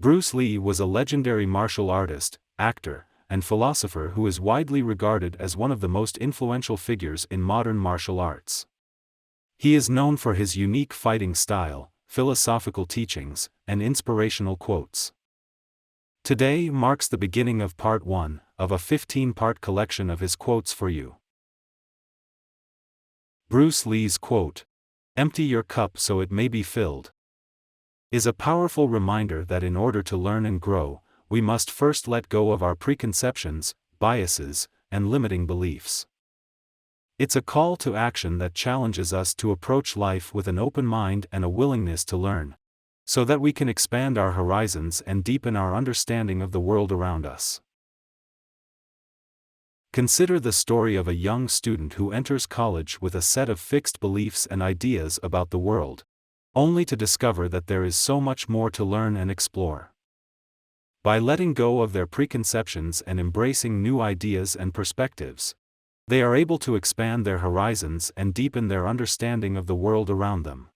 Bruce Lee was a legendary martial artist, actor, and philosopher who is widely regarded as one of the most influential figures in modern martial arts. He is known for his unique fighting style, philosophical teachings, and inspirational quotes. Today marks the beginning of part 1 of a 15-part collection of his quotes for you. Bruce Lee's quote, "Empty your cup so it may be filled," is a powerful reminder that in order to learn and grow, we must first let go of our preconceptions, biases, and limiting beliefs. It's a call to action that challenges us to approach life with an open mind and a willingness to learn, so that we can expand our horizons and deepen our understanding of the world around us. Consider the story of a young student who enters college with a set of fixed beliefs and ideas about the world, only to discover that there is so much more to learn and explore. By letting go of their preconceptions and embracing new ideas and perspectives, they are able to expand their horizons and deepen their understanding of the world around them.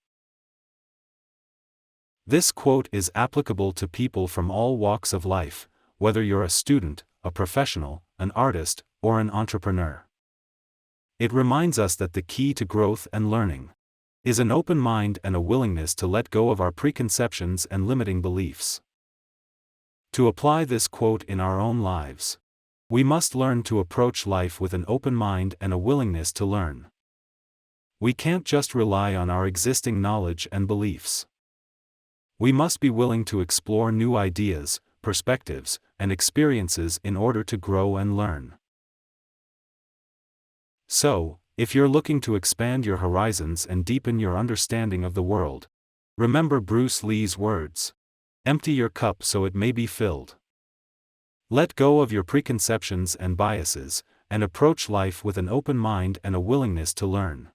This quote is applicable to people from all walks of life, whether you're a student, a professional, an artist, or an entrepreneur. It reminds us that the key to growth and learning is an open mind and a willingness to let go of our preconceptions and limiting beliefs. To apply this quote in our own lives, we must learn to approach life with an open mind and a willingness to learn. We can't just rely on our existing knowledge and beliefs. We must be willing to explore new ideas, perspectives, and experiences in order to grow and learn. So, if you're looking to expand your horizons and deepen your understanding of the world, remember Bruce Lee's words, "Empty your cup so it may be filled." Let go of your preconceptions and biases, and approach life with an open mind and a willingness to learn.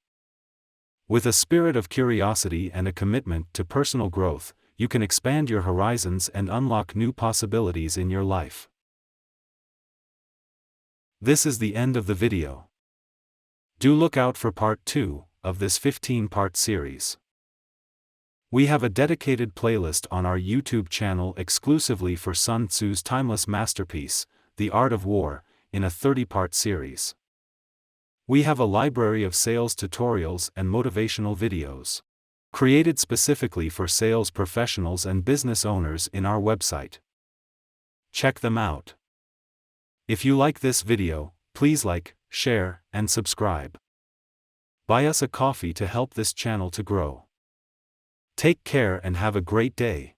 With a spirit of curiosity and a commitment to personal growth, you can expand your horizons and unlock new possibilities in your life. This is the end of the video. Do look out for part 2 of this 15-part series. We have a dedicated playlist on our YouTube channel exclusively for Sun Tzu's timeless masterpiece, The Art of War, in a 30-part series. We have a library of sales tutorials and motivational videos, created specifically for sales professionals and business owners in our website. Check them out. If you like this video, please like, share, and subscribe. Buy us a coffee to help this channel to grow. Take care and have a great day.